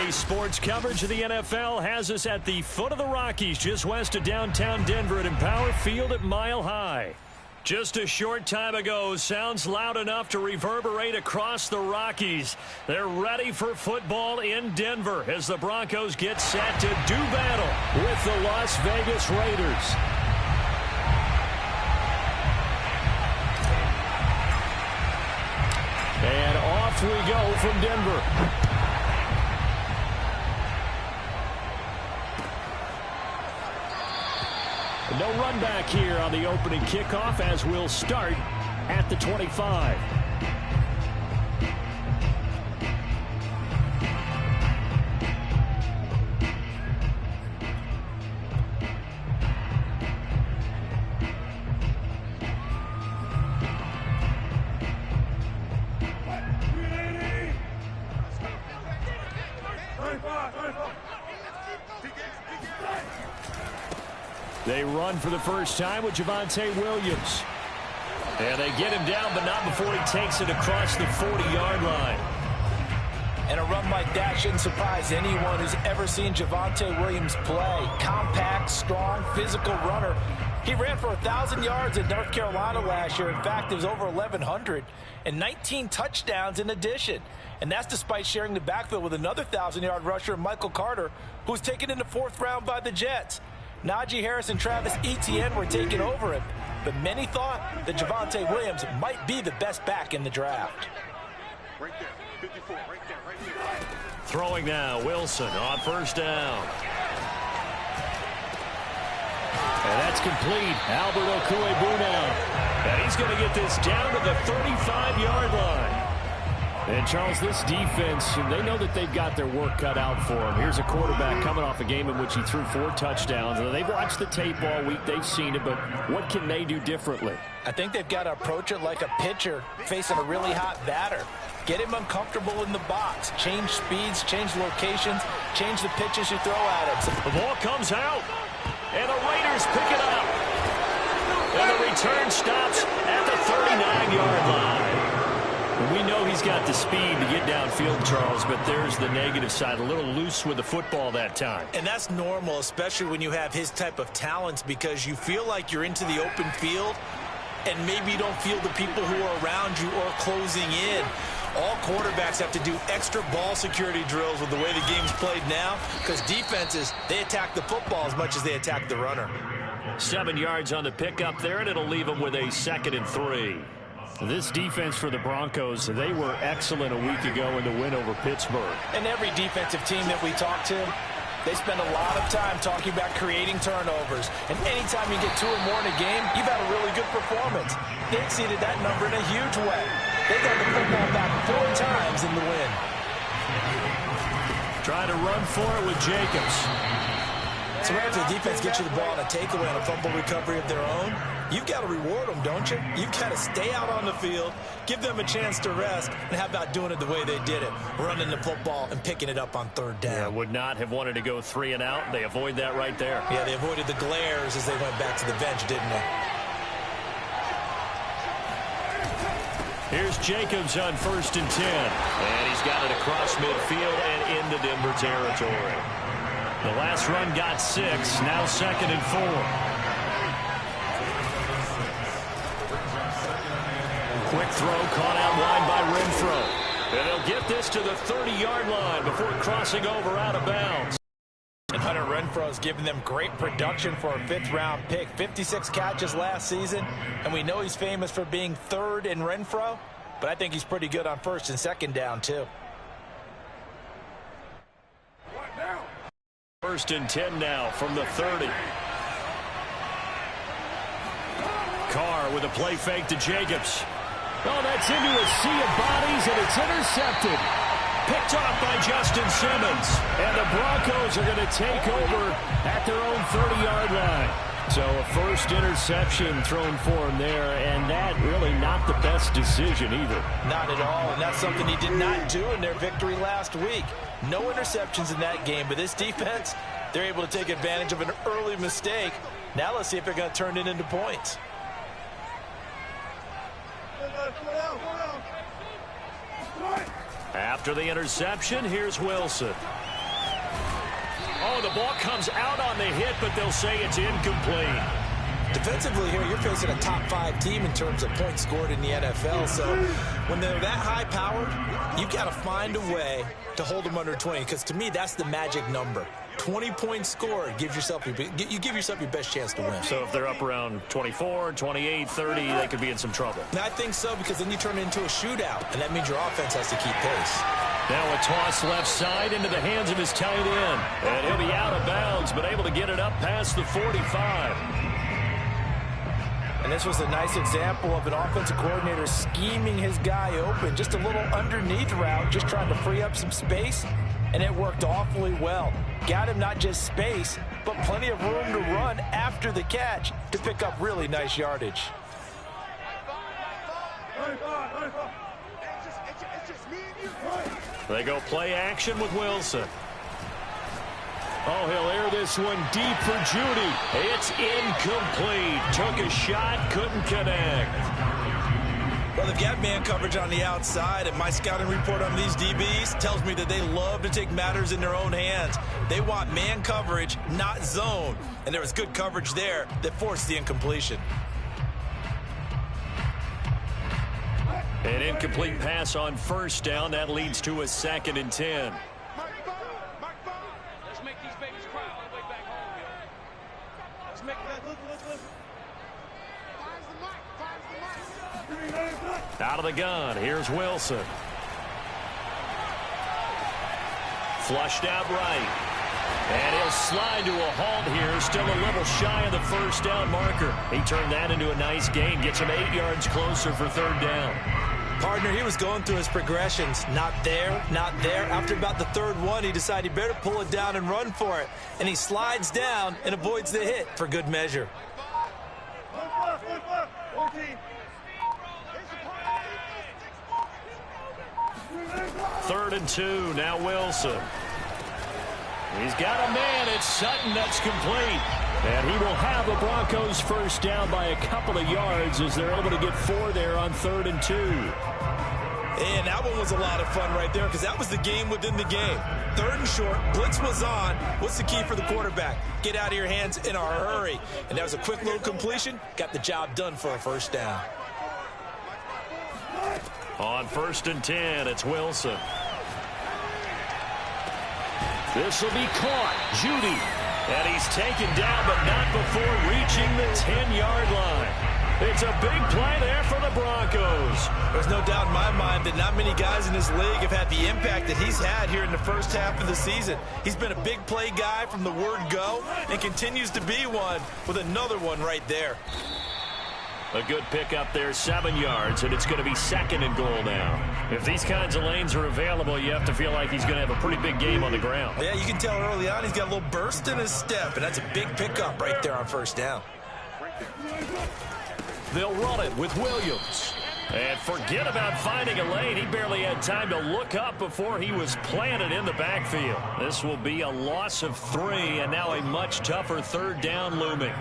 Today's sports coverage of the NFL has us at the foot of the Rockies, just west of downtown Denver at Empower Field at Mile High. Just a short time ago, sounds loud enough to reverberate across the Rockies. They're ready for football in Denver as the Broncos get set to do battle with the Las Vegas Raiders. And off we go from Denver. No run back here on the opening kickoff as we'll start at the 25. They run for the first time with Javonte Williams. And they get him down, but not before he takes it across the 40-yard line. And a run like that shouldn't surprise anyone who's ever seen Javonte Williams play. Compact, strong, physical runner. He ran for 1,000 yards in North Carolina last year. In fact, it was over 1,100 and 19 touchdowns in addition. And that's despite sharing the backfield with another 1,000-yard rusher, Michael Carter, who was taken in the 4th round by the Jets. Najee Harris and Travis Etienne were taking over him, but many thought that Javonte Williams might be the best back in the draft. Right there, 54, right there. Throwing now, Wilson on first down. And that's complete. Albert Okwuegbunam now. And he's going to get this down to the 35-yard line. And, Charles, this defense, they know that they've got their work cut out for them. Here's a quarterback coming off a game in which he threw 4 touchdowns. They've watched the tape all week. They've seen it, but what can they do differently? I think they've got to approach it like a pitcher facing a really hot batter. Get him uncomfortable in the box. Change speeds, change locations, change the pitches you throw at him. The ball comes out, and the Raiders pick it up. And the return stops at the 39-yard line. We know he's got the speed to get downfield, Charles, but there's the negative side. A little loose with the football that time. And that's normal, especially when you have his type of talents, because you feel like you're into the open field and maybe you don't feel the people who are around you or closing in. All quarterbacks have to do extra ball security drills with the way the game's played now, because defenses, they attack the football as much as they attack the runner. 7 yards on the pickup there, and it'll leave them with a 2nd and 3. This defense for the Broncos, they were excellent a week ago in the win over Pittsburgh. And every defensive team that we talk to, they spend a lot of time talking about creating turnovers. And anytime you get 2 or more in a game, you've had a really good performance. They exceeded that number in a huge way. They got the football back 4 times in the win. Trying to run for it with Jacobs. So after the defense gets you the ball on a takeaway on a fumble recovery of their own, you've got to reward them, don't you? You've got to stay out on the field, give them a chance to rest, and how about doing it the way they did it, running the football and picking it up on 3rd down. Yeah, would not have wanted to go 3 and out. They avoid that right there. Yeah, they avoided the glares as they went back to the bench, didn't they? Here's Jacobs on 1st and 10. And he's got it across midfield and into Denver territory. The last run got 6, now 2nd and 4. Quick throw caught out wide by Renfro. And they'll get this to the 30-yard line before crossing over out of bounds. And Hunter Renfro's given them great production for a 5th-round pick. 56 catches last season, and we know he's famous for being 3rd in Renfro, but I think he's pretty good on 1st and 2nd down, too. 1st and 10 now from the 30. Carr with a play fake to Jacobs. Oh, that's into a sea of bodies, and it's intercepted. Picked off by Justin Simmons. And the Broncos are going to take over at their own 30-yard line. So a first interception thrown for him there, and that really not the best decision either. Not at all, and that's something he did not do in their victory last week. No interceptions in that game, but this defense, they're able to take advantage of an early mistake. Now let's see if they're going to turn it into points. After the interception, here's Wilson. Oh, the ball comes out on the hit, but they'll say it's incomplete. Defensively here, you're facing a top-5 team in terms of points scored in the NFL. So when they're that high-powered, you got to find a way to hold them under 20. Because to me, that's the magic number. 20 points scored gives yourself you give yourself your best chance to win. So if they're up around 24, 28, 30, they could be in some trouble. And I think so, because then you turn it into a shootout, and that means your offense has to keep pace. Now a toss left side into the hands of his tight end. And he'll be out of bounds, but able to get it up past the 45. And this was a nice example of an offensive coordinator scheming his guy open. Just a little underneath route, just trying to free up some space, and it worked awfully well. Got him not just space, but plenty of room to run after the catch to pick up really nice yardage. They go play action with Wilson. Oh, he'll air this one deep for Judy. It's incomplete. Took a shot, couldn't connect. Well, they've got man coverage on the outside, and my scouting report on these DBs tells me that they love to take matters in their own hands. They want man coverage, not zone. And there was good coverage there that forced the incompletion. An incomplete pass on first down. That leads to a 2nd and 10. Out of the gun, here's Wilson. Flushed out right. And he'll slide to a halt here, still a little shy of the first down marker. He turned that into a nice gain, gets him 8 yards closer for 3rd down. Partner, he was going through his progressions. Not there, not there. After about the 3rd one, he decided he better pull it down and run for it. And he slides down and avoids the hit for good measure. 3rd and 2, now Wilson. He's got a man, it's Sutton, that's complete. And he will have the Broncos first down by a couple of yards as they're able to get 4 there on 3rd and 2. And that one was a lot of fun right there, because that was the game within the game. 3rd and short, blitz was on. What's the key for the quarterback? Get out of your hands in a hurry. And that was a quick little completion, got the job done for a first down. On 1st and 10, it's Wilson. This will be caught. Judy. And he's taken down, but not before reaching the 10-yard line. It's a big play there for the Broncos. There's no doubt in my mind that not many guys in this league have had the impact that he's had here in the first half of the season. He's been a big play guy from the word go and continues to be one with another one right there. A good pickup there, 7 yards, and it's going to be 2nd and goal now. If these kinds of lanes are available, you have to feel like he's going to have a pretty big game on the ground. Yeah, you can tell early on he's got a little burst in his step, and that's a big pickup right there on first down. They'll run it with Williams. And forget about finding a lane. He barely had time to look up before he was planted in the backfield. This will be a loss of 3, and now a much tougher 3rd down looming.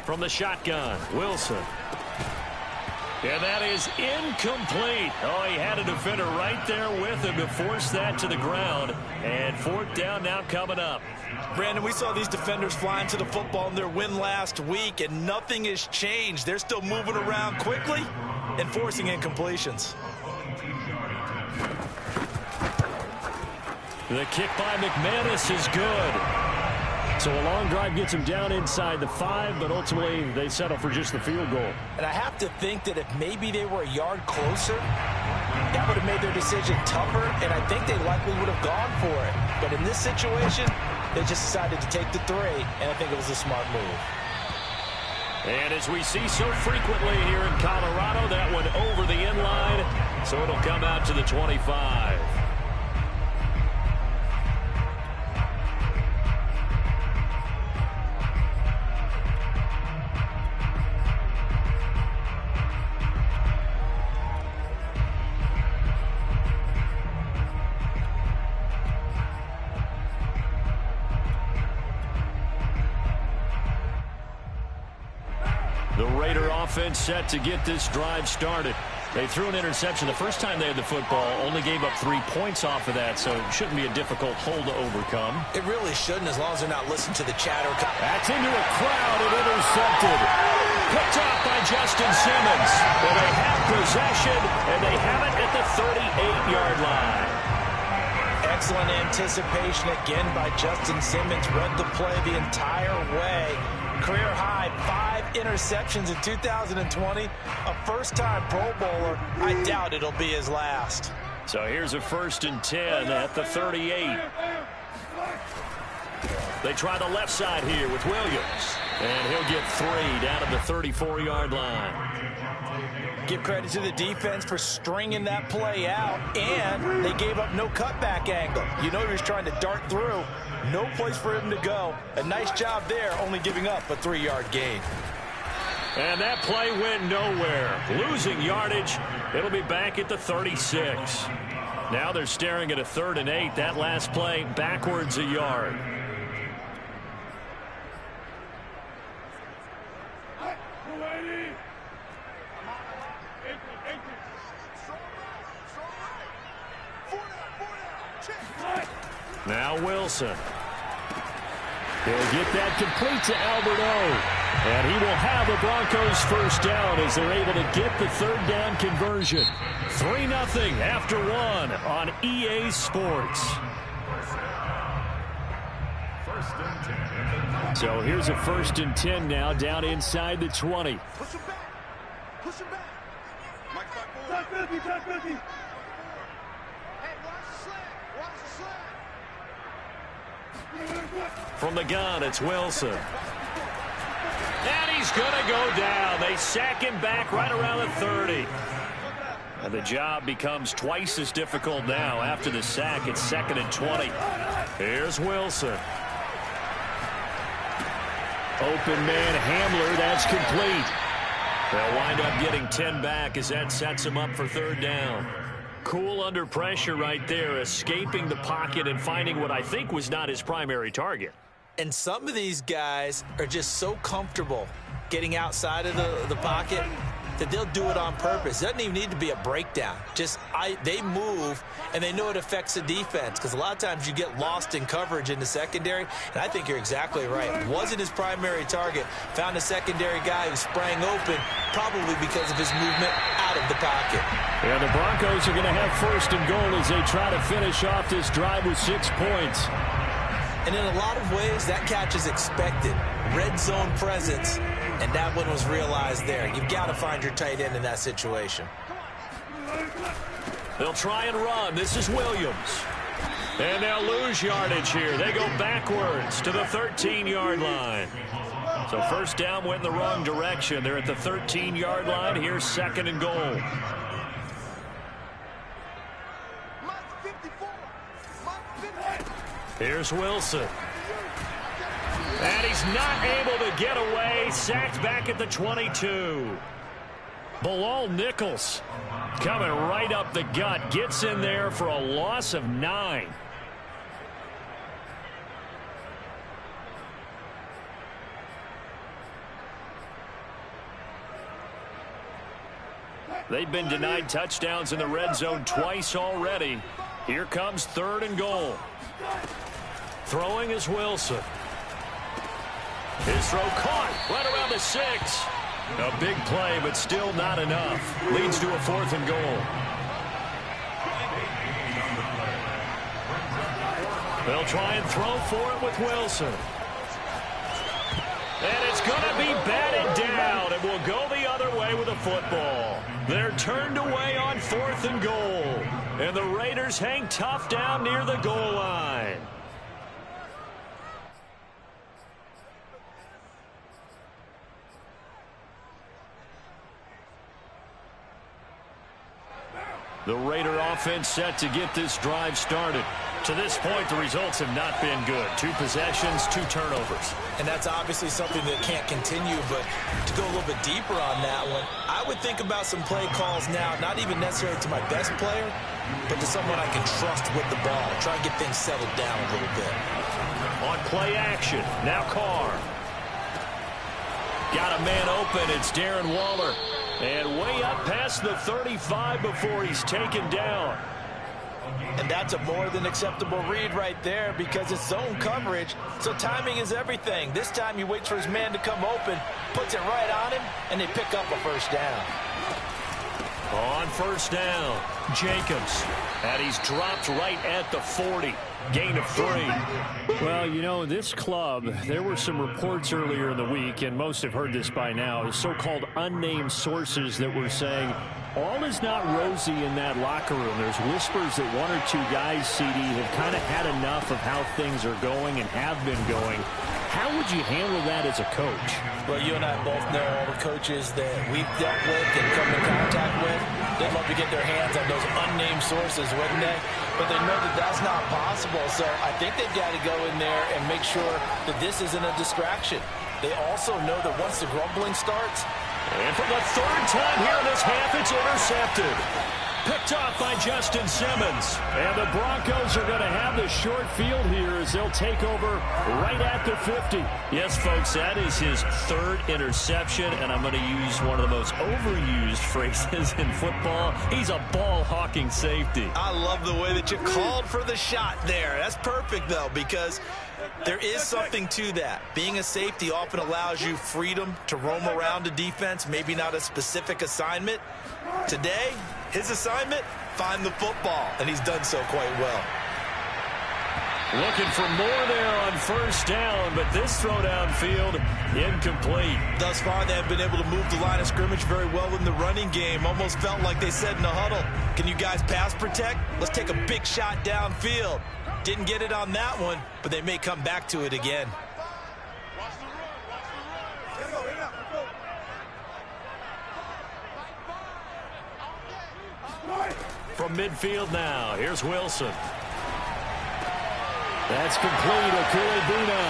From the shotgun, Wilson. And that is incomplete. Oh, he had a defender right there with him to force that to the ground. And 4th down now coming up. Brandon, we saw these defenders flying to the football in their win last week, and nothing has changed. They're still moving around quickly and forcing incompletions. The kick by McManus is good. So a long drive gets him down inside the 5, but ultimately they settle for just the field goal. And I have to think that if maybe they were a yard closer, that would have made their decision tougher, and I think they likely would have gone for it. But in this situation, they just decided to take the 3, and I think it was a smart move. And as we see so frequently here in Colorado, that one over the end line, so it'll come out to the 25. The offense set to get this drive started. They threw an interception the first time they had the football, only gave up 3 points off of that, so it shouldn't be a difficult hole to overcome. It really shouldn't, as long as they're not listening to the chatter. That's into a crowd and intercepted. Picked off by Justin Simmons. But they have possession, and they have it at the 38-yard line. Excellent anticipation again by Justin Simmons. Read the play the entire way. Career high 5 interceptions in 2020. A first-time Pro Bowler. I doubt it'll be his last. So here's a 1st and 10 at the 38. They try the left side here with Williams. And he'll get 3 down at the 34-yard line. Give credit to the defense for stringing that play out, and they gave up no cutback angle. You know he was trying to dart through. No place for him to go. A nice job there, only giving up a 3-yard gain. And that play went nowhere. Losing yardage. It'll be back at the 36. Now they're staring at a 3rd and 8. That last play backwards a yard. Now Wilson. He'll get that complete to Alberto. And he will have the Broncos first down as they're able to get the 3rd down conversion. 3-0 after 1 on EA Sports. So here's a 1st and 10 now down inside the 20. Push him back. Push him back. Mike, back forward. Hey, watch the slant. Watch the slant. From the gun, it's Wilson. And he's going to go down. They sack him back right around the 30. And the job becomes twice as difficult now. After the sack, it's 2nd and 20. Here's Wilson. Open man Hamler, that's complete. They'll wind up getting 10 back as that sets him up for 3rd down. Cool under pressure right there, escaping the pocket and finding what I think was not his primary target. And some of these guys are just so comfortable getting outside of the pocket that they'll do it on purpose. It doesn't even need to be a breakdown. They move, and they know it affects the defense, because a lot of times you get lost in coverage in the secondary, and I think you're exactly right. Wasn't his primary target. Found a secondary guy who sprang open, probably because of his movement out of the pocket. And the Broncos are going to have 1st and goal as they try to finish off this drive with 6 points. And in a lot of ways, that catch is expected. Red zone presence, and that one was realized there. You've got to find your tight end in that situation. They'll try and run. This is Williams. And they'll lose yardage here. They go backwards to the 13-yard line. So 1st down went in the wrong direction. They're at the 13-yard line. Here's 2nd and goal. Here's Wilson. And he's not able to get away. Sacked back at the 22. Bilal Nichols coming right up the gut. Gets in there for a loss of 9. They've been denied touchdowns in the red zone twice already. Here comes 3rd and goal. Throwing is Wilson. His throw caught right around the 6. A big play, but still not enough. Leads to a 4th and goal. They'll try and throw for it with Wilson. And it's going to be batted down. It will go the other way with a football. They're turned away on 4th and goal. And the Raiders hang tough down near the goal line. The Raider offense set to get this drive started. To this point, the results have not been good. 2 possessions, 2 turnovers. And that's obviously something that can't continue, but to go a little bit deeper on that one, I would think about some play calls now, not even necessarily to my best player, but to someone I can trust with the ball. Try and get things settled down a little bit. On play action, now Carr. Got a man open. It's Darren Waller. And way up past the 35 before he's taken down. And that's a more than acceptable read right there because it's zone coverage, so timing is everything. This time he waits for his man to come open, puts it right on him, and they pick up a first down. On first down, Jacobs. And he's dropped right at the 40. Gain of 3. Well, you know, this club, there were some reports earlier in the week, and most have heard this by now, so-called unnamed sources that were saying all is not rosy in that locker room. There's whispers that one or two guys, CD, have kind of had enough of how things are going and have been going. How would you handle that as a coach? Well, you and I both know all the coaches that we've dealt with and come in contact with. They'd love to get their hands on those unnamed sources, wouldn't they? But they know that that's not possible. So I think they've got to go in there and make sure that this isn't a distraction. They also know that once the grumbling starts. And for the third time here in this half, it's intercepted. Picked off by Justin Simmons. And the Broncos are going to have the short field here as they'll take over right at the 50. Yes, folks, that is his third interception, and I'm going to use one of the most overused phrases in football. He's a ball-hawking safety. I love the way that you called for the shot there. That's perfect, though, because there is something to that. Being a safety often allows you freedom to roam around a defense, maybe not a specific assignment. Today, his assignment, find the football, and he's done so quite well. Looking for more there on first down, but this throw downfield incomplete. Thus far, they have been able to move the line of scrimmage very well in the running game. Almost felt like they said in the huddle, can you guys pass protect? Let's take a big shot downfield. Didn't get it on that one, but they may come back to it again. From midfield now, here's Wilson. That's complete, Okulebuna.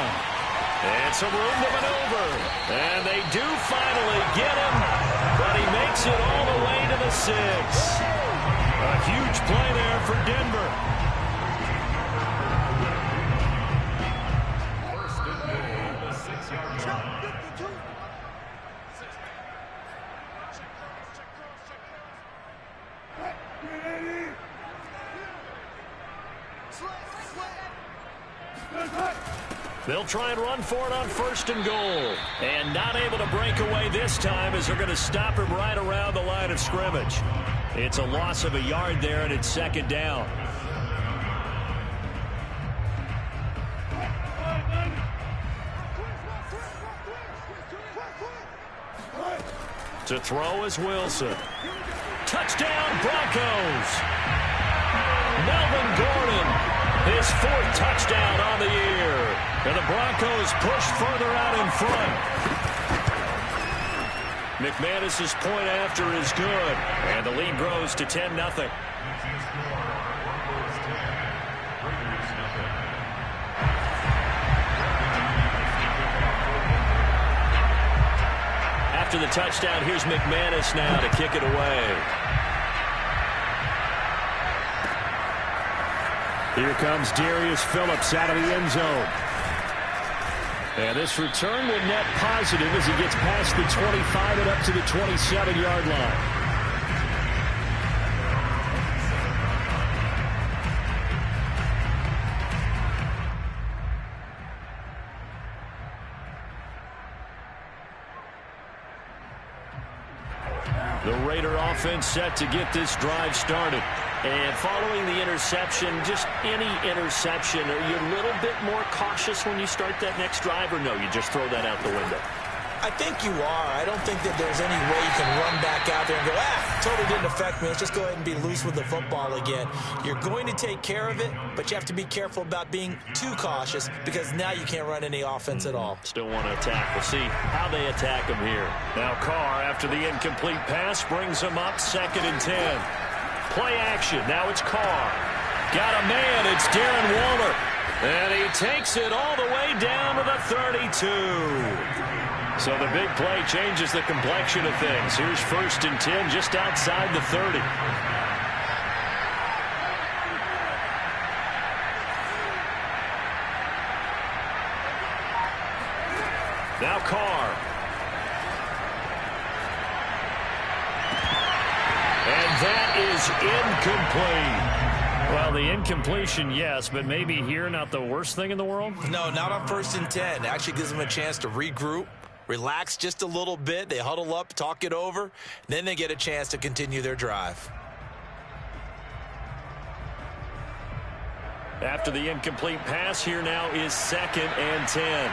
And some room to maneuver. And they do finally get him, but he makes it all the way to the 6. A huge play there for Denver. First and goal, the 6-yard line. They'll try and run for it on first and goal. And not able to break away this time as they're going to stop him right around the line of scrimmage. It's a loss of a yard there, and it's second down. To throw is Wilson. Touchdown, Broncos! Melvin Gordon. His 4th touchdown on the year. And the Broncos push further out in front. McManus's point after is good. And the lead grows to 10-0. After the touchdown, here's McManus now to kick it away. Here comes Darius Phillips out of the end zone. And this return will net positive as he gets past the 25 and up to the 27-yard line. The Raider offense set to get this drive started. And following the interception, just any interception, are you a little bit more cautious when you start that next drive, or no, you just throw that out the window? I think you are. I don't think that there's any way you can run back out there and go, totally didn't affect me. Let's just go ahead and be loose with the football again. You're going to take care of it, but you have to be careful about being too cautious because now you can't run any offense at all. Still want to attack. We'll see how they attack him here. Now Carr, after the incomplete pass, brings him up 2nd and 10. Play action. Now it's Carr. Got a man. It's Darren Waller. And he takes it all the way down to the 32. So the big play changes the complexion of things. Here's 1st and 10 just outside the 30. Now Carr. is incomplete. Well, the incompletion, yes, but maybe here not the worst thing in the world? No, not on 1st and 10. Actually gives them a chance to regroup, relax just a little bit. They huddle up, talk it over, then they get a chance to continue their drive. After the incomplete pass, here now is 2nd and 10.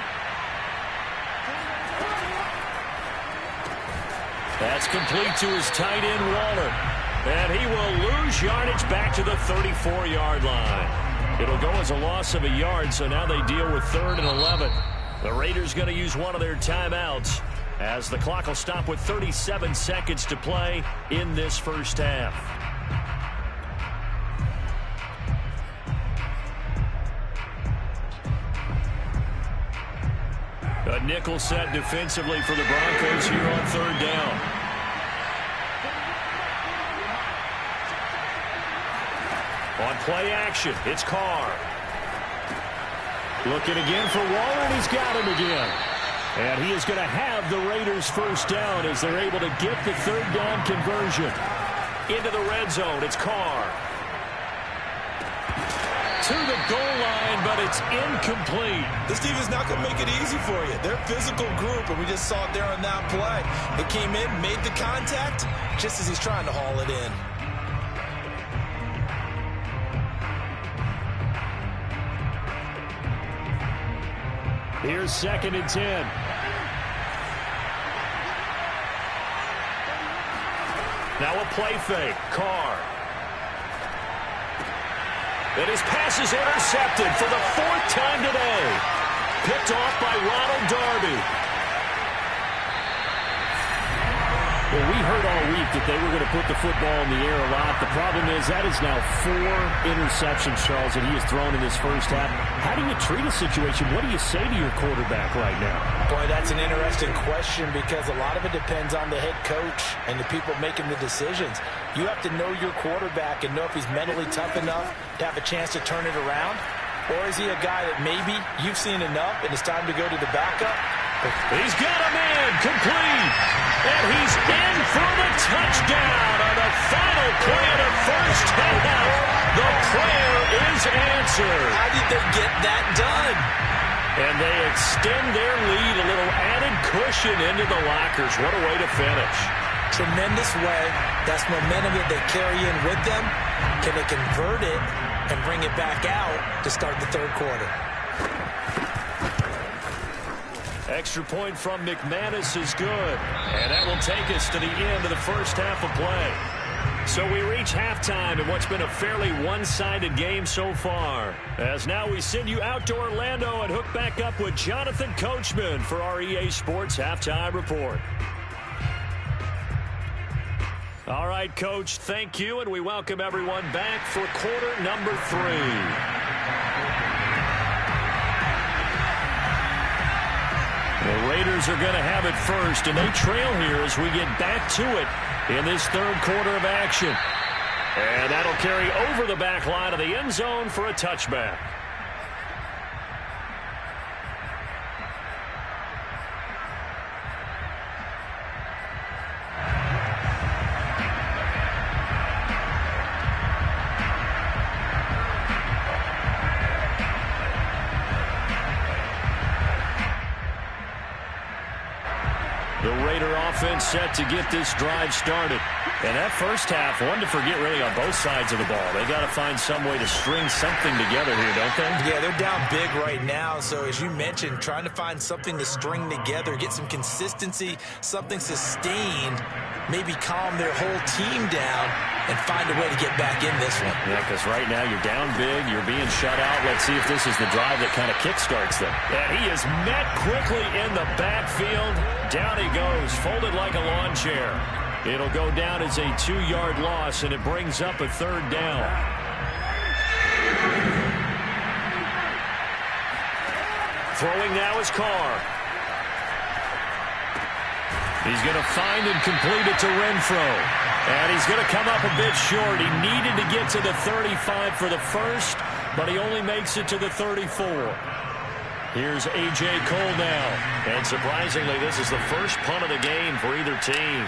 That's complete to his tight end, Waller. And he will lose yardage back to the 34-yard line. It'll go as a loss of a yard, so now they deal with 3rd and 11. The Raiders going to use one of their timeouts as the clock will stop with 37 seconds to play in this first half. A nickel set defensively for the Broncos here on 3rd down. On play action, it's Carr. Looking again for Waller, and he's got him again. And he is going to have the Raiders first down as they're able to get the 3rd down conversion. Into the red zone, it's Carr. To the goal line, but it's incomplete. This team is not going to make it easy for you. They're a physical group, and we just saw it there on that play. It came in, made the contact, just as he's trying to haul it in. Here's 2nd and 10. Now a play fake. Carr. And his pass is intercepted for the 4th time today. Picked off by Ronald Darby. Well, we heard all week that they were going to put the football in the air a lot. The problem is that is now 4 interceptions, Charles, that he has thrown in this first half. How do you treat a situation? What do you say to your quarterback right now? Boy, that's an interesting question because a lot of it depends on the head coach and the people making the decisions. You have to know your quarterback and know if he's mentally tough enough to have a chance to turn it around, or is he a guy that maybe you've seen enough and it's time to go to the backup? He's got him in, complete, and he's in for the touchdown on the final play of the first half. The prayer is answered. How did they get that done? And they extend their lead, a little added cushion into the lockers. What a way to finish. Tremendous way. That's momentum that they carry in with them. Can they convert it and bring it back out to start the 3rd quarter? Extra point from McManus is good. And that will take us to the end of the first half of play. So we reach halftime in what's been a fairly one-sided game so far. As now we send you out to Orlando and hook back up with Jonathan Coachman for our EA Sports Halftime Report. All right, Coach, thank you, and we welcome everyone back for quarter number 3. The Raiders are going to have it first, and they trail here as we get back to it in this 3rd quarter of action. And that'll carry over the back line of the end zone for a touchback. The Raider offense set to get this drive started. And that first half, one to forget really on both sides of the ball. They got to find some way to string something together here, don't they? Yeah, they're down big right now. So as you mentioned, trying to find something to string together, get some consistency, something sustained, maybe calm their whole team down and find a way to get back in this one. Yeah, because right now you're down big, you're being shut out. Let's see if this is the drive that kind of kickstarts them. And he is met quickly in the backfield. Down he goes, folded like a lawn chair. It'll go down as a 2-yard loss, and it brings up a 3rd down. Throwing now is Carr. He's going to find and complete it to Renfro. And he's going to come up a bit short. He needed to get to the 35 for the first, but he only makes it to the 34. Here's A.J. Cole now. And surprisingly, this is the first punt of the game for either team.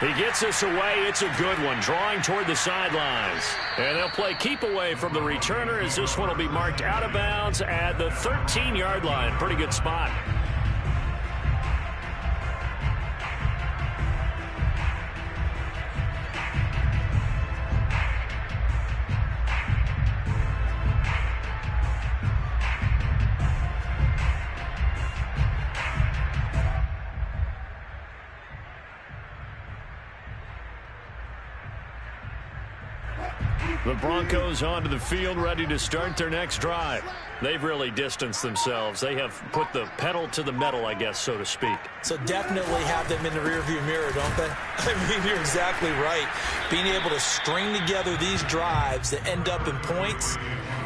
He gets us away. It's a good one, drawing toward the sidelines. And they'll play keep away from the returner as this one will be marked out of bounds at the 13-yard line. Pretty good spot. The Broncos onto the field, ready to start their next drive. They've really distanced themselves. They have put the pedal to the metal, I guess, so to speak. So definitely have them in the rearview mirror, don't they? I mean, you're exactly right. Being able to string together these drives that end up in points,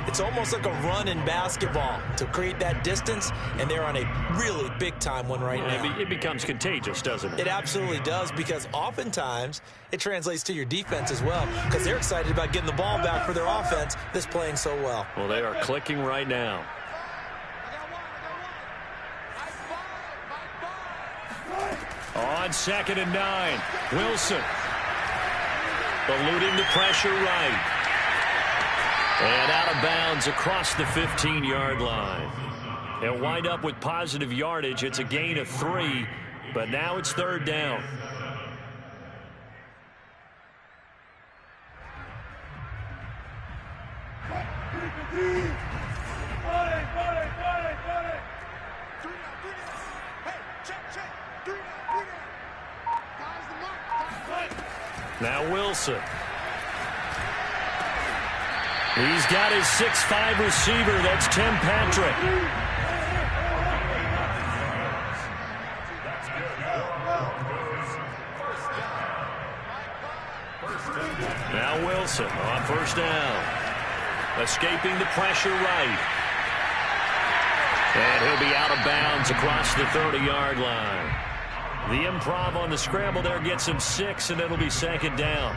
it's almost like a run in basketball to create that distance, and they're on a really big-time one right now. It becomes contagious, doesn't it? It absolutely does, because oftentimes it translates to your defense as well, because they're excited about getting the ball back for their offense that's playing so well. Well, they are clicking right now. On 2nd and 9, Wilson eluding the pressure right. And out of bounds across the 15-yard line. They'll wind up with positive yardage. It's a gain of 3, but now it's 3rd down. Now Wilson. He's got his 6'5" receiver. That's Tim Patrick. Now Wilson on 1st down. Escaping the pressure right. And he'll be out of bounds across the 30-yard line. The improv on the scramble there gets him 6, and it'll be 2nd down.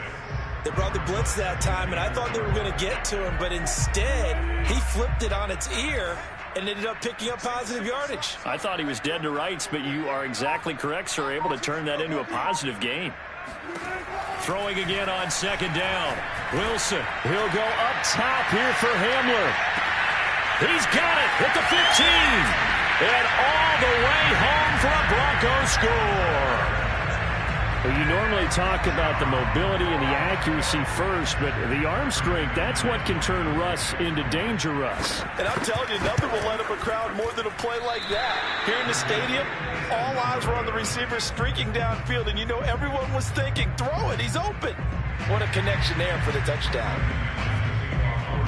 They brought the blitz that time, and I thought they were going to get to him, but instead, he flipped it on its ear and ended up picking up positive yardage. I thought he was dead to rights, but you are exactly correct, sir. Able to turn that into a positive gain. Throwing again on 2nd down. Wilson, he'll go up top here for Hamler. He's got it at the 15. And all the way home for a Broncos score. Well, you normally talk about the mobility and the accuracy first, but the arm strength, that's what can turn Russ into danger Russ. And I'm telling you, nothing will light up a crowd more than a play like that. Here in the stadium, all eyes were on the receiver streaking downfield, and you know everyone was thinking, throw it, he's open. What a connection there for the touchdown.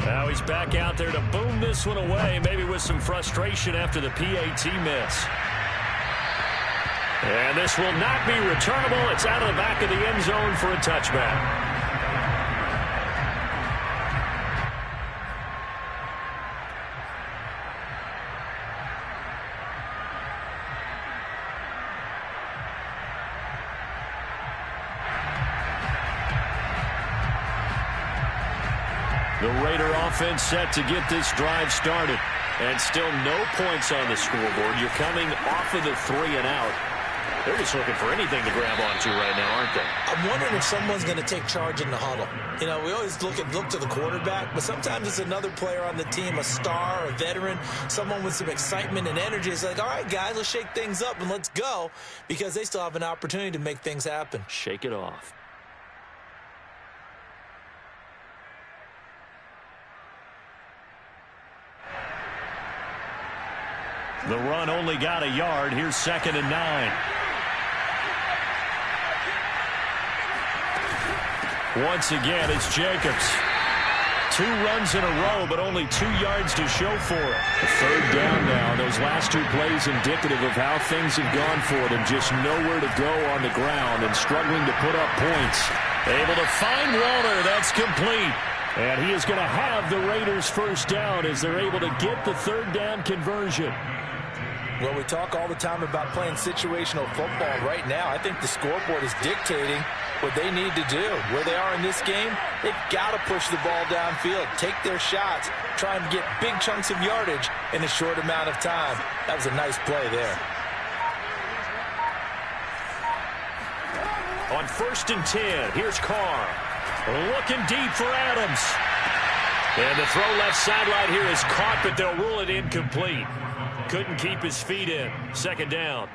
Now he's back out there to boom this one away, maybe with some frustration after the PAT miss. And this will not be returnable. It's out of the back of the end zone for a touchback. The Raider offense set to get this drive started. And still no points on the scoreboard. You're coming off of the 3 and out. They're just looking for anything to grab onto right now, aren't they? I'm wondering if someone's going to take charge in the huddle. You know, we always look to the quarterback, but sometimes it's another player on the team, a star, a veteran, someone with some excitement and energy. It's like, all right, guys, let's shake things up and let's go, because they still have an opportunity to make things happen. Shake it off. The run only got a yard. Here's 2nd and 9. Once again, it's Jacobs. 2 runs in a row, but only 2 yards to show for it. A 3rd down now. Those last 2 plays indicative of how things have gone for them. Just nowhere to go on the ground and struggling to put up points. Able to find Walter. That's complete. And he is going to have the Raiders' 1st down as they're able to get the 3rd down conversion. Well, we talk all the time about playing situational football. Right now, I think the scoreboard is dictating what they need to do. Where they are in this game, they've got to push the ball downfield, take their shots, try and get big chunks of yardage in a short amount of time. That was a nice play there. On 1st and 10, here's Carr. Looking deep for Adams. And the throw left sideline here is caught, but they'll rule it incomplete. Couldn't keep his feet in. 2nd down.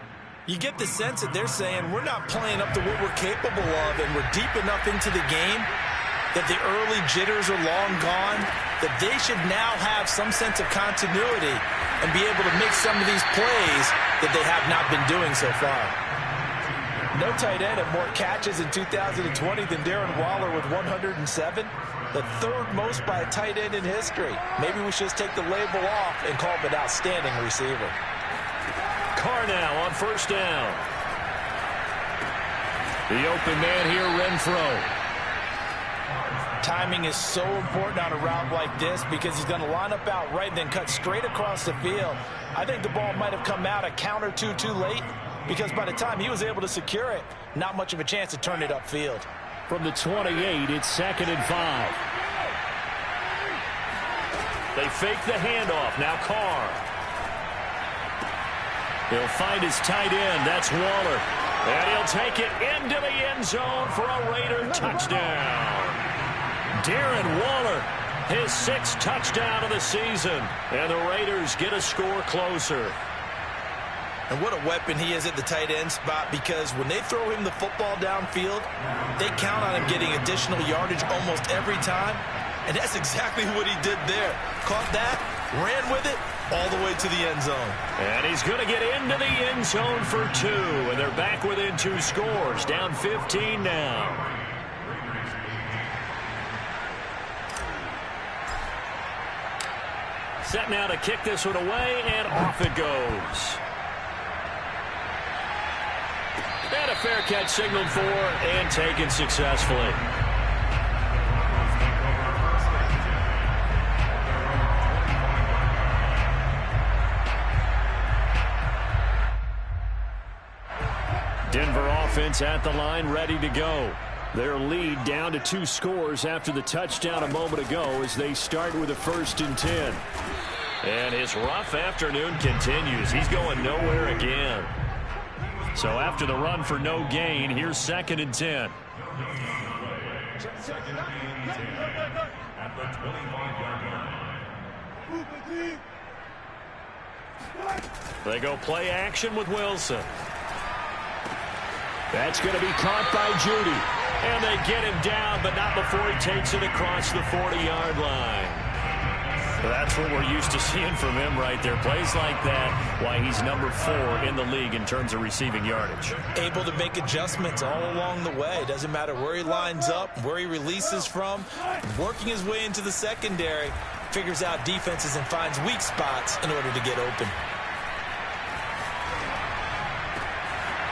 You get the sense that they're saying we're not playing up to what we're capable of, and we're deep enough into the game that the early jitters are long gone, that they should now have some sense of continuity and be able to make some of these plays that they have not been doing so far. No tight end had more catches in 2020 than Darren Waller with 107. The 3rd most by a tight end in history. Maybe we should just take the label off and call him an outstanding receiver. Carr now on 1st down. The open man here, Renfro. Timing is so important on a route like this because he's going to line up out right and then cut straight across the field. I think the ball might have come out a count or two too late because by the time he was able to secure it, not much of a chance to turn it upfield. From the 28, it's 2nd and 5. They fake the handoff. Now Carr. He'll find his tight end. That's Waller. And he'll take it into the end zone for a Raider touchdown. Darren Waller, his 6th touchdown of the season. And the Raiders get a score closer. And what a weapon he is at the tight end spot, because when they throw him the football downfield, they count on him getting additional yardage almost every time. And that's exactly what he did there. Caught that, ran with it, all the way to the end zone. And he's going to get into the end zone for 2. And they're back within 2 scores. Down 15 now. Set now to kick this one away, and off it goes. And a fair catch signaled for and taken successfully. Denver offense at the line, ready to go. Their lead down to 2 scores after the touchdown a moment ago as they start with a 1st and 10. And his rough afternoon continues. He's going nowhere again. So after the run for no gain, here's 2nd and 10. They go play action with Wilson. That's going to be caught by Judy. And they get him down, but not before he takes it across the 40-yard line. That's what we're used to seeing from him right there. Plays like that, why he's number 4 in the league in terms of receiving yardage. Able to make adjustments all along the way. Doesn't matter where he lines up, where he releases from. Working his way into the secondary. Figures out defenses and finds weak spots in order to get open.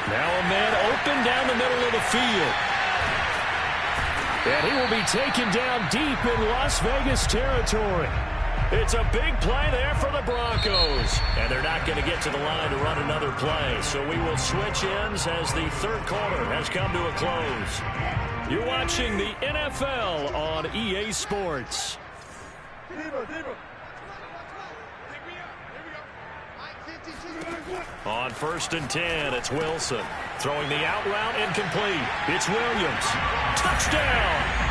Now a man open down the middle of the field. And he will be taken down deep in Las Vegas territory. It's a big play there for the Broncos. And they're not going to get to the line to run another play. So we will switch ends as the 3rd quarter has come to a close. You're watching the NFL on EA Sports. On 1st and 10, it's Wilson. Throwing the out route incomplete. It's Williams. Touchdown!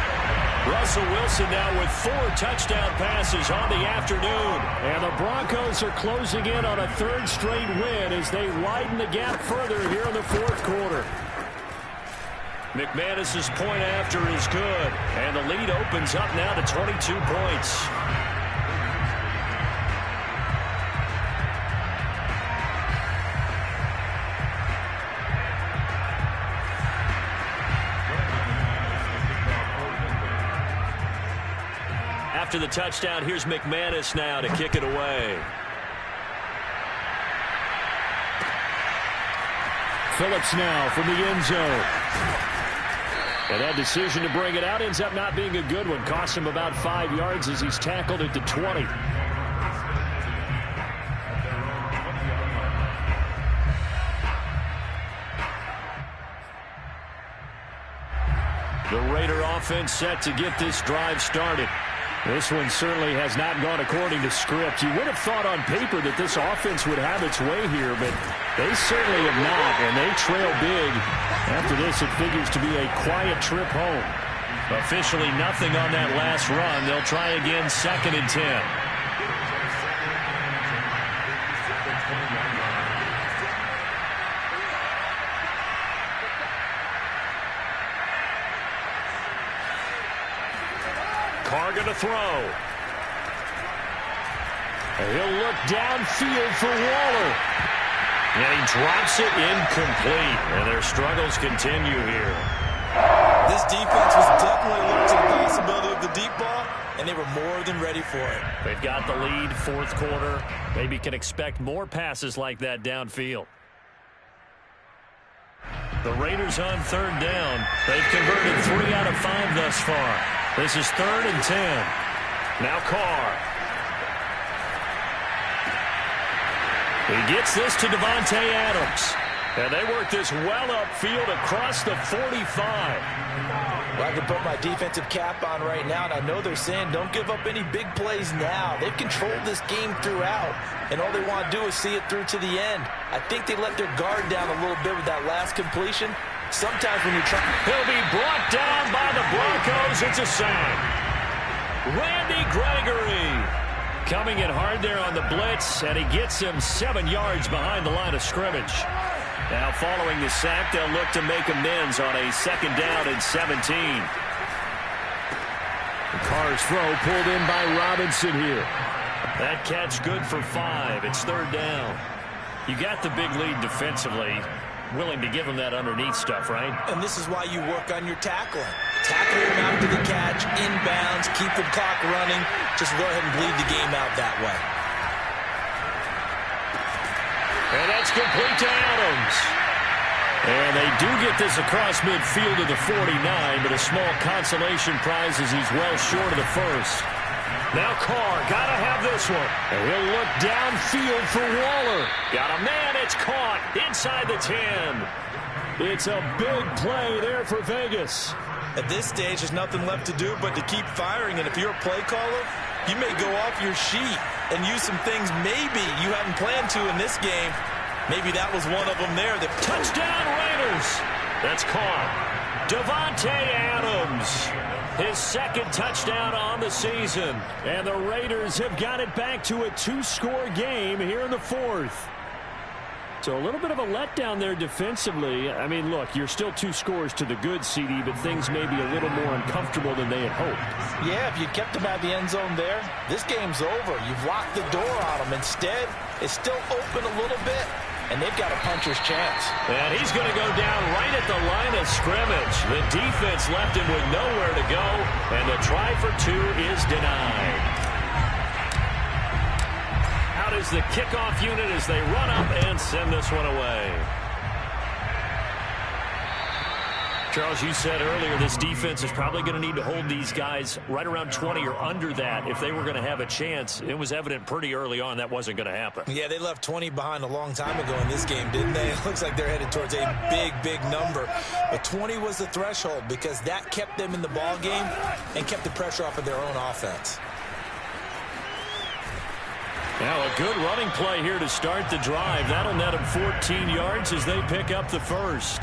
Russell Wilson now with 4 touchdown passes on the afternoon. And the Broncos are closing in on a 3rd straight win as they widen the gap further here in the 4th quarter. McManus's point after is good. And the lead opens up now to 22 points. After the touchdown, here's McManus now to kick it away. Phillips now from the end zone. And that decision to bring it out ends up not being a good one. Cost him about 5 yards as he's tackled at the 20. The Raider offense set to get this drive started. This one certainly has not gone according to script. You would have thought on paper that this offense would have its way here, but they certainly have not, and they trail big. After this, it figures to be a quiet trip home. Officially nothing on that last run. They'll try again, 2nd and 10. Carr going to throw. And he'll look downfield for Waller. And he drops it incomplete. And their struggles continue here. This defense was definitely alert to the possibility of the deep ball, and they were more than ready for it. They've got the lead, 4th quarter. Maybe can expect more passes like that downfield. The Raiders on 3rd down. They've converted 3 out of 5 thus far. This is 3rd and 10. Now Carr. He gets this to Davante Adams. And they work this well upfield across the 45. Well, I can put my defensive cap on right now, and I know they're saying don't give up any big plays now. They've controlled this game throughout, and all they want to do is see it through to the end. I think they let their guard down a little bit with that last completion. Sometimes when you're trying... He'll be brought down by the Broncos. It's a sack. Randy Gregory coming in hard there on the blitz, and he gets him 7 yards behind the line of scrimmage. Now following the sack, they'll look to make amends on a 2nd down and 17. Carr's throw pulled in by Robinson here. That catch good for 5. It's 3rd down. You got the big lead defensively. Willing to give him that underneath stuff, right? And this is why you work on your tackling. Tackle him out to the catch, inbounds, keep the clock running. Just go ahead and bleed the game out that way. And that's complete to Adams. And they do get this across midfield to the 49, but a small consolation prize as he's well short of the first. Now Carr, got to have this one. And he'll look downfield for Waller. Got a man, it's caught inside the 10. It's a big play there for Vegas. At this stage, there's nothing left to do but to keep firing. And if you're a play caller, you may go off your sheet and use some things maybe you hadn't planned to in this game. Maybe that was one of them there. Touchdown Raiders. That's Carr. Davante Adams. His 2nd touchdown on the season. And the Raiders have got it back to a 2-score game here in the 4th. So a little bit of a letdown there defensively. I mean, look, you're still 2 scores to the good, CD, but things may be a little more uncomfortable than they had hoped. Yeah, if you kept them out of the end zone there, this game's over. You've locked the door on them. Instead, it's still open a little bit, and they've got a puncher's chance. And he's going to go down right at the line of scrimmage. The defense left him with nowhere to go, and the try for 2 is denied. Out is the kickoff unit as they run up and send this one away. Charles, you said earlier this defense is probably going to need to hold these guys right around 20 or under that if they were going to have a chance. It was evident pretty early on that wasn't going to happen. Yeah, they left 20 behind a long time ago in this game, didn't they? It looks like they're headed towards a big, big number. But 20 was the threshold because that kept them in the ball game and kept the pressure off of their own offense. Now a good running play here to start the drive. That'll net them 14 yards as they pick up the first.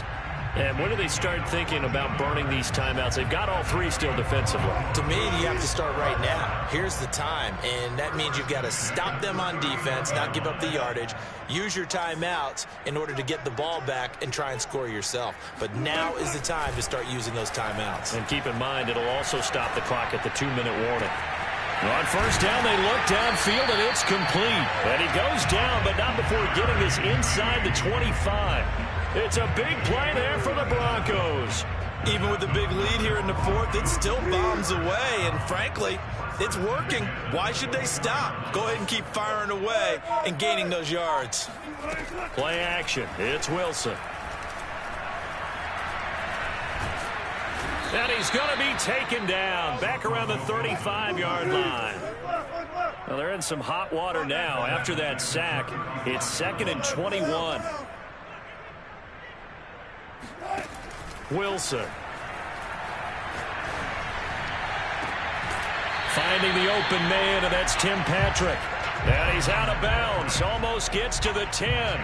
And when do they start thinking about burning these timeouts? They've got all 3 still defensively. To me, you have to start right now. Here's the time, and that means you've got to stop them on defense, not give up the yardage, use your timeouts in order to get the ball back and try and score yourself. But now is the time to start using those timeouts. And keep in mind, it'll also stop the clock at the 2-minute warning. On first down, they look downfield, and it's complete. And he goes down, but not before getting this inside the 25. It's a big play there for the Broncos. Even with the big lead here in the 4th, it still bombs away. And frankly, it's working. Why should they stop? Go ahead and keep firing away and gaining those yards. Play action. It's Wilson. And he's going to be taken down back around the 35-yard line. Well, they're in some hot water now. After that sack, it's 2nd and 21. Wilson. 5 Finding the open man, and that's Tim Patrick. And he's out of bounds. Almost gets to the 10.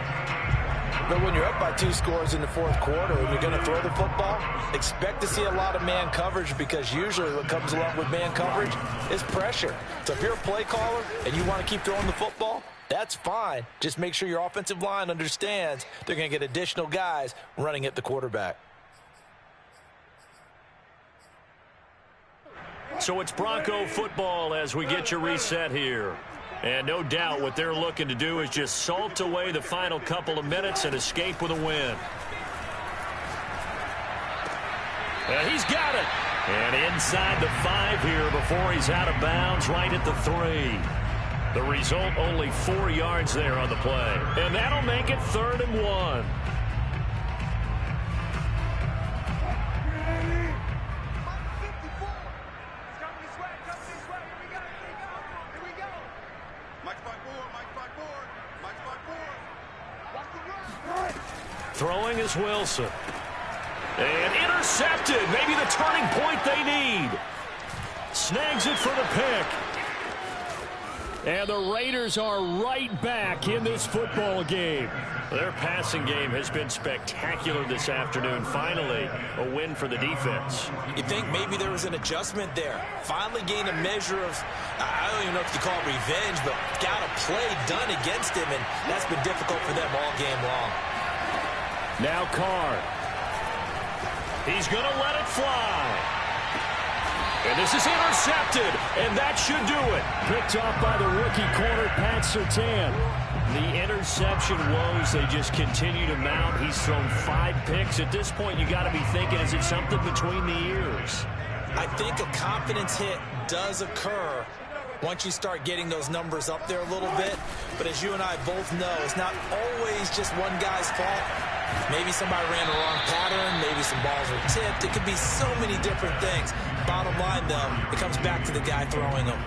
But when you're up by 2 scores in the fourth quarter and you're going to throw the football, expect to see a lot of man coverage, because usually what comes along with man coverage is pressure. So if you're a play caller and you want to keep throwing the football, that's fine. Just make sure your offensive line understands they're going to get additional guys running at the quarterback. So it's Bronco football as we get you reset here. And no doubt what they're looking to do is just salt away the final couple of minutes and escape with a win. And he's got it. And inside the 5 here before he's out of bounds, right at the 3. The result, only 4 yards there on the play. And that'll make it 3rd and 1. Throwing is Wilson. And intercepted. Maybe the turning point they need. Snags it for the pick. And the Raiders are right back in this football game. Their passing game has been spectacular this afternoon. Finally, a win for the defense. You think maybe there was an adjustment there. Finally gained a measure of, I don't even know if you call it revenge, but got a play done against him, and that's been difficult for them all game long. Now Carr. He's going to let it fly. And this is intercepted, and that should do it. Picked off by the rookie corner, Pat Surtain. The interception woes, they just continue to mount. He's thrown 5 picks. At this point, you got to be thinking, is it something between the ears? I think a confidence hit does occur once you start getting those numbers up there a little bit. But as you and I both know, it's not always just one guy's fault. Maybe somebody ran the wrong pattern. Maybe some balls were tipped. It could be so many different things. Bottom line, though, it comes back to the guy throwing them.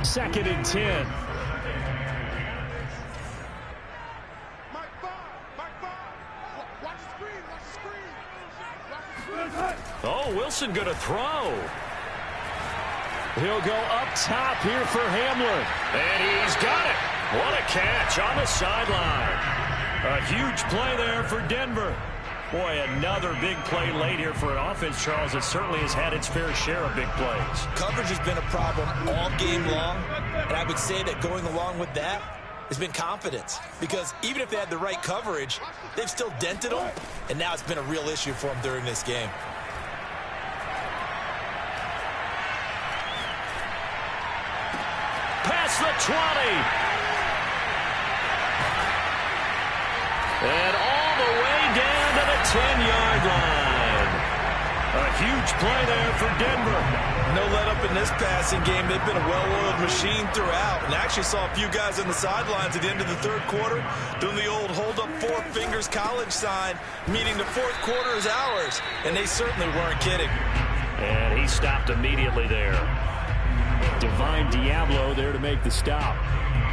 2nd and 10. Oh, Wilson going to throw. He'll go up top here for Hamler. And he's got it. What a catch on the sideline. A huge play there for Denver. Boy, another big play late here for an offense, Charles, that certainly has had its fair share of big plays. Coverage has been a problem all game long, and I would say that going along with that has been confidence. Because even if they had the right coverage, they've still dented them, and now it's been a real issue for them during this game. Past the 20. And all the way down to the 10-yard line. A huge play there for Denver. No let up in this passing game. They've been a well-oiled machine throughout. And I actually saw a few guys on the sidelines at the end of the 3rd quarter doing the old hold-up 4 fingers college sign, meaning the 4th quarter is ours. And they certainly weren't kidding. And he stopped immediately there. Divine Diablo there to make the stop.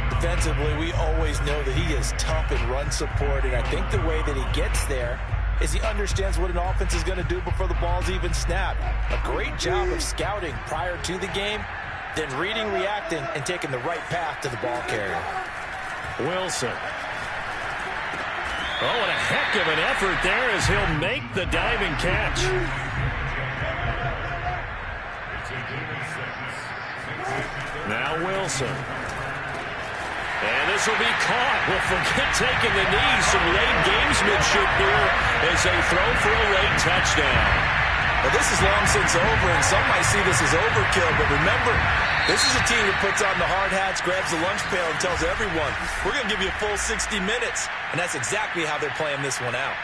Defensively, we always know that he is tough in run support, and I think the way that he gets there is he understands what an offense is going to do before the ball's even snapped. A great job of scouting prior to the game, then reading, reacting, and taking the right path to the ball carrier. Wilson. Oh, and a heck of an effort there as he'll make the diving catch. Now Wilson. And this will be caught. We'll forget taking the knee. Some late gamesmanship here as they throw for a late touchdown. Well, this is long since over, and some might see this as overkill. But remember, this is a team that puts on the hard hats, grabs the lunch pail, and tells everyone, we're going to give you a full 60 minutes. And that's exactly how they're playing this one out.